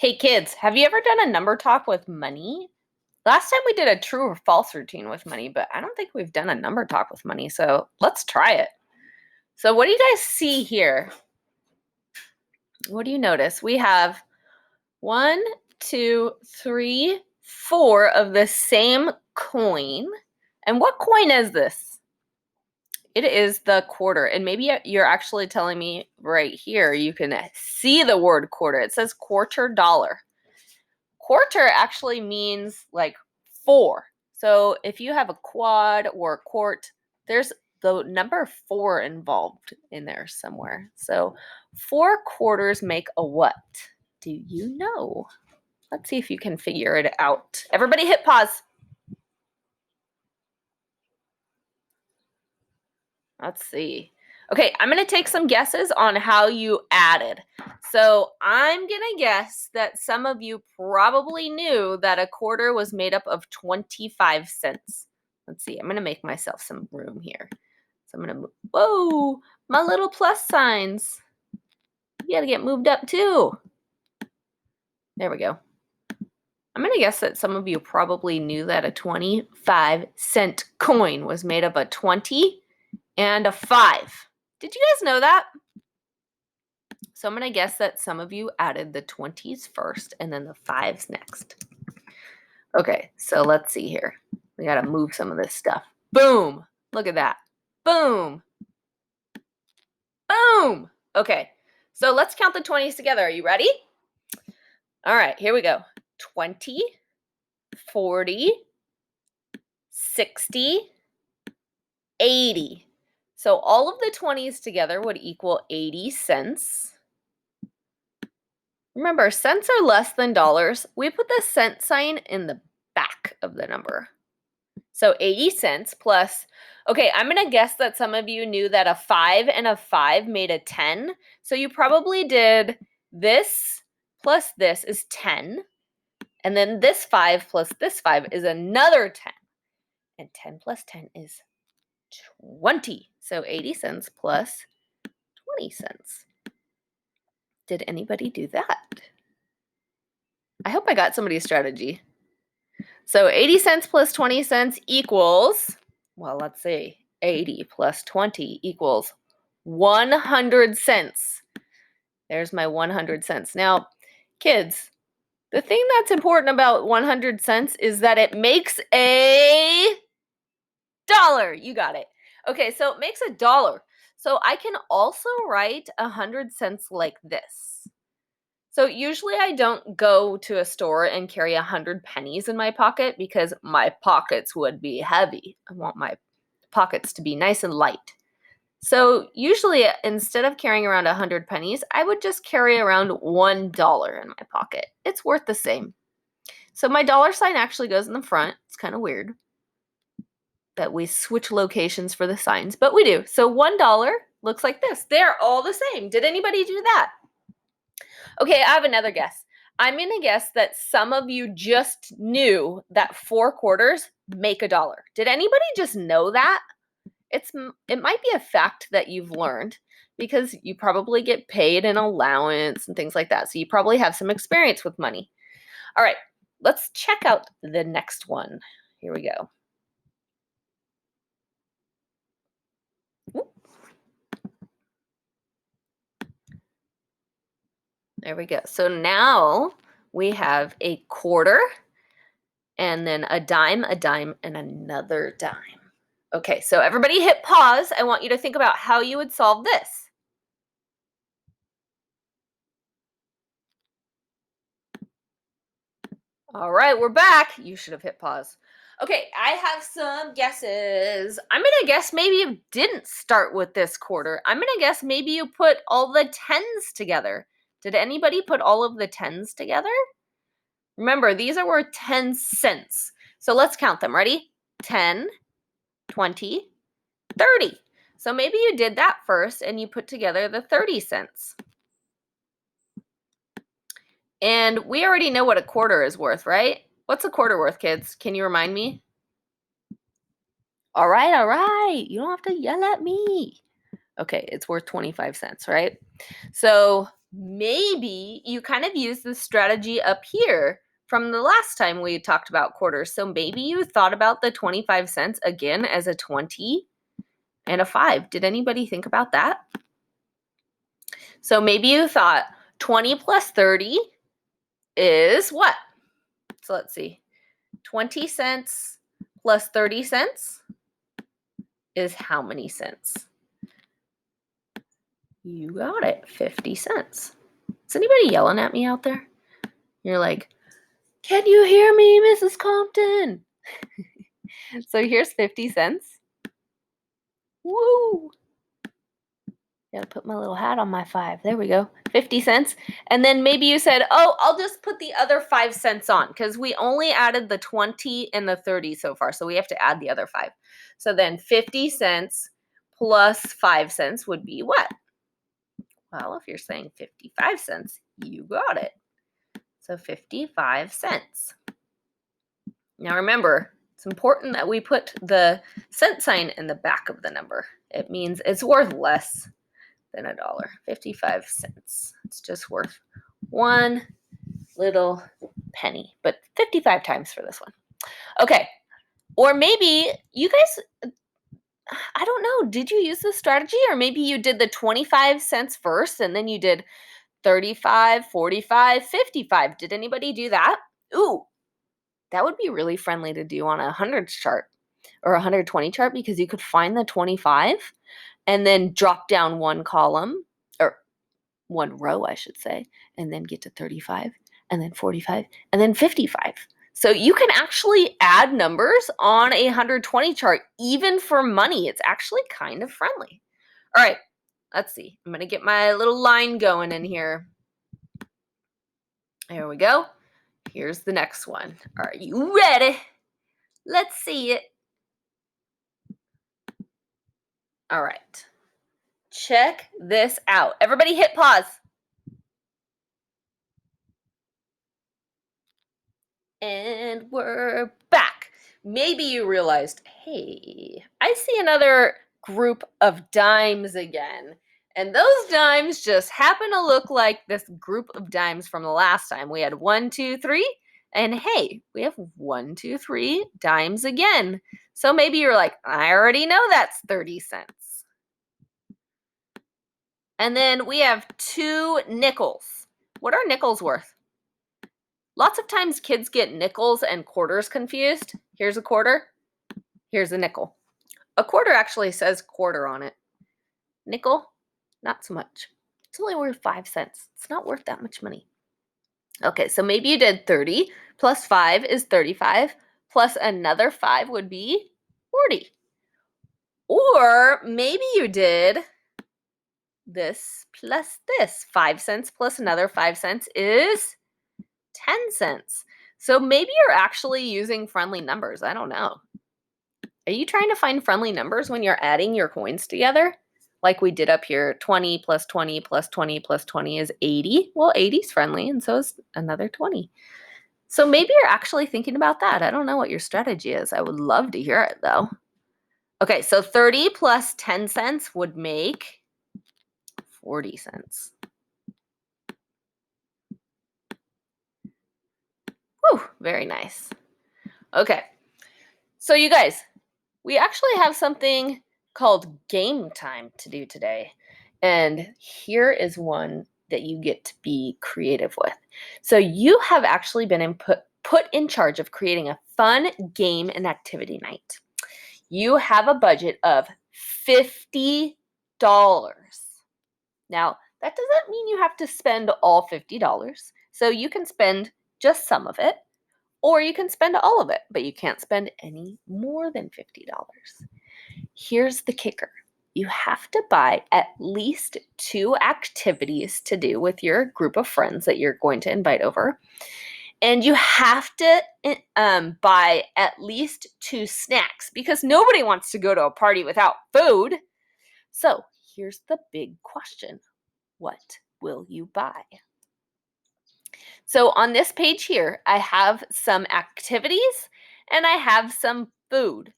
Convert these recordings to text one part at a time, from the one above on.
Hey kids, have you ever done a number talk with money? Last time we did a true or false routine with money, but I don't think we've done a number talk with money, so let's try it. So what do you guys see here? What do you notice? We have 1, 2, 3, 4 of the same coin. And what coin is this? It is the quarter. And maybe you're actually telling me right here, you can see the word quarter. It says quarter dollar. Quarter actually means like 4. So if you have a quad or a quart, there's the number 4 involved in there somewhere. So 4 quarters make a what? Do you know? Let's see if you can figure it out. Everybody hit pause. Let's see. Okay, I'm going to take some guesses on how you added. So I'm going to guess that some of you probably knew that a quarter was made up of 25 cents. Let's see, I'm going to make myself some room here. So I'm going to, whoa, my little plus signs. You got to get moved up too. There we go. I'm going to guess that some of you probably knew that a 25-cent coin was made of a 20 and a 5. Did you guys know that? So I'm going to guess that some of you added the 20s first and then the 5s next. Okay, so let's see here. We got to move some of this stuff. Boom! Look at that. Boom! Boom! Okay, so let's count the 20s together. Are you ready? All right, here we go. 20, 40, 60, 80. So all of the 20s together would equal 80 cents. Remember, cents are less than dollars. We put the cent sign in the back of the number. So 80 cents plus, okay, I'm going to guess that some of you knew that a 5 and a 5 made a 10. So you probably did this plus this is 10. And then this 5 plus this 5 is another 10. And 10 plus 10 is 20. So 80 cents plus 20 cents. Did anybody do that? I hope I got somebody's strategy. So 80 cents plus 20 cents equals, well, let's see, 80 plus 20 equals 100 cents. There's my 100 cents. Now, kids, the thing that's important about 100 cents is that it makes a dollar. You got it. Okay, so it makes a dollar. So I can also write 100 cents like this. So usually I don't go to a store and carry 100 pennies in my pocket because my pockets would be heavy. I want my pockets to be nice and light. So usually instead of carrying around 100 pennies, I would just carry around $1 in my pocket. It's worth the same. So my dollar sign actually goes in the front. It's kind of weird that we switch locations for the signs, but we do. So $1 looks like this. They're all the same. Did anybody do that? Okay, I have another guess. I'm going to guess that some of you just knew that 4 quarters make a dollar. Did anybody just know that? It might be a fact that you've learned because you probably get paid an allowance and things like that. So you probably have some experience with money. All right, let's check out the next one. Here we go. There we go. So now we have a quarter and then a dime, and another dime. Okay, so everybody hit pause. I want you to think about how you would solve this. All right, we're back. You should have hit pause. Okay, I have some guesses. I'm going to guess maybe you didn't start with this quarter. I'm going to guess maybe you put all the tens together. Did anybody put all of the tens together? Remember, these are worth 10 cents. So let's count them. Ready? 10, 20, 30. So maybe you did that first and you put together the 30 cents. And we already know what a quarter is worth, right? What's a quarter worth, kids? Can you remind me? All right. You don't have to yell at me. Okay, it's worth 25 cents, right? So maybe you kind of use the strategy up here from the last time we talked about quarters. So maybe you thought about the 25 cents again as a 20 and a 5. Did anybody think about that? So maybe you thought 20 plus 30 is what? So let's see. 20 cents plus 30 cents is how many cents? You got it, 50 cents. Is anybody yelling at me out there? You're like, can you hear me, Mrs. Compton? So here's 50 cents. Woo! Gotta put my little hat on my 5. There we go. 50 cents. And then maybe you said, oh, I'll just put the other 5 cents on because we only added the 20 and the 30 so far. So we have to add the other 5. So then 50 cents plus 5 cents would be what? Well, if you're saying 55 cents, you got it. So 55 cents. Now remember, it's important that we put the cent sign in the back of the number. It means it's worth less than $1. 55 cents. It's just worth one little penny, but 55 times for this one. Okay. Or maybe you guys, I don't know, did you use this strategy? Or maybe you did the 25 cents first and then you did 35, 45, 55. Did anybody do that? Ooh, that would be really friendly to do on a 100 chart or a 120 chart because you could find the 25 and then drop down one column or one row, I should say, and then get to 35 and then 45 and then 55. So you can actually add numbers on a 120 chart, even for money. It's actually kind of friendly. All right, let's see. I'm going to get my little line going in here. There we go. Here's the next one. Are you ready? Let's see it. All right. Check this out. Everybody hit pause. And we're back. Maybe you realized, hey, I see another group of dimes again. And those dimes just happen to look like this group of dimes from the last time. We had 1, 2, 3. And hey, we have 1, 2, 3 dimes again. So maybe you're like, I already know that's 30 cents. And then we have 2 nickels. What are nickels worth? Lots of times kids get nickels and quarters confused. Here's a quarter. Here's a nickel. A quarter actually says quarter on it. Nickel, not so much. It's only worth 5 cents. It's not worth that much money. Okay, so maybe you did 30 plus 5 is 35 plus another 5 would be 40. Or maybe you did this plus this. 5 cents plus another 5 cents is 10 cents. So maybe you're actually using friendly numbers. I don't know. Are you trying to find friendly numbers when you're adding your coins together? Like we did up here, 20 plus 20 plus 20 plus 20 is 80. Well, 80 is friendly, and so is another 20. So maybe you're actually thinking about that. I don't know what your strategy is. I would love to hear it, though. Okay, so 30 plus 10 cents would make 40 cents. Whew, very nice. Okay, so you guys, we actually have something called game time to do today. And here is one that you get to be creative with. So you have actually been put in charge of creating a fun game and activity night. You have a budget of $50. Now, that doesn't mean you have to spend all $50. So you can spend just some of it, or you can spend all of it, but you can't spend any more than $50. Here's the kicker. You have to buy at least 2 activities to do with your group of friends that you're going to invite over. And you have to buy at least 2 snacks because nobody wants to go to a party without food. So here's the big question. What will you buy? So on this page here, I have some activities and I have some food.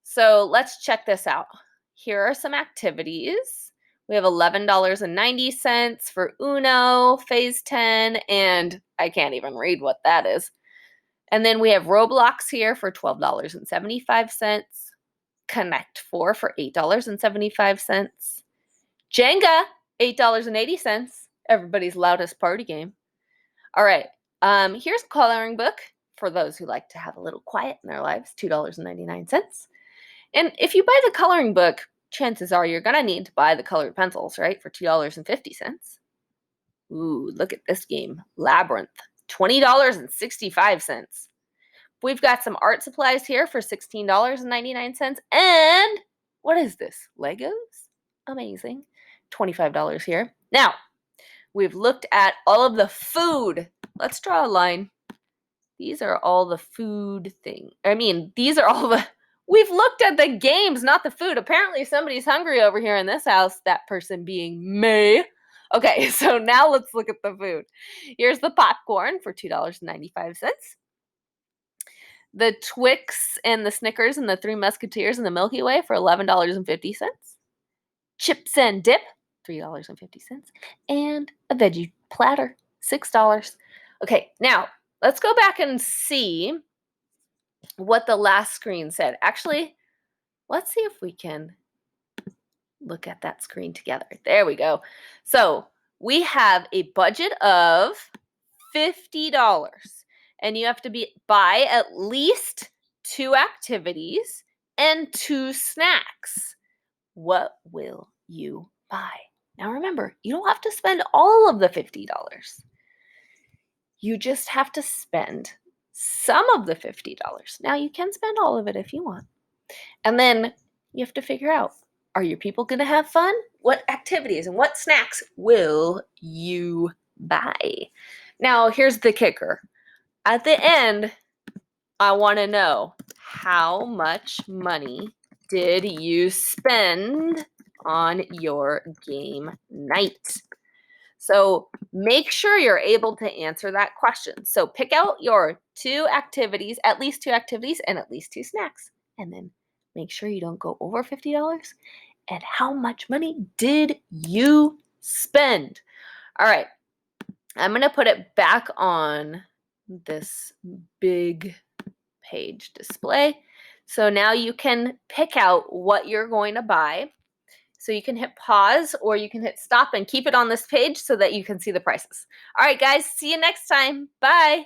So let's check this out. Here are some activities. We have $11.90 for Uno, Phase 10, and I can't even read what that is. And then we have Roblox here for $12.75. Connect 4 for $8.75. Jenga, $8.80. Everybody's loudest party game. All right. Here's a coloring book for those who like to have a little quiet in their lives, $2.99. And if you buy the coloring book, chances are you're going to need to buy the colored pencils, right, for $2.50. Ooh, look at this game, Labyrinth, $20.65. We've got some art supplies here for $16.99. And what is this? Legos? Amazing. $25 here. Now, we've looked at all of the food. Let's draw a line. These are all the food thing. These are all the... We've looked at the games, not the food. Apparently somebody's hungry over here in this house, that person being me. Okay, so now let's look at the food. Here's the popcorn for $2.95. The Twix and the Snickers and the Three Musketeers and the Milky Way for $11.50. Chips and dip, $3.50. And a veggie platter, $6. Okay, now let's go back and see what the last screen said. Actually, let's see if we can look at that screen together. There we go. So we have a budget of $50. And you have to buy at least 2 activities and 2 snacks. What will you buy? Now remember, you don't have to spend all of the $50. You just have to spend some of the $50. Now you can spend all of it if you want. And then you have to figure out, are your people going to have fun? What activities and what snacks will you buy? Now here's the kicker. At the end, I want to know, how much money did you spend on your game night? So make sure you're able to answer that question. So pick out your 2 activities, at least 2 activities, and at least 2 snacks. And then make sure you don't go over $50. And how much money did you spend? All right. I'm going to put it back on this big page display. So now you can pick out what you're going to buy. So you can hit pause or you can hit stop and keep it on this page so that you can see the prices. All right, guys, see you next time. Bye.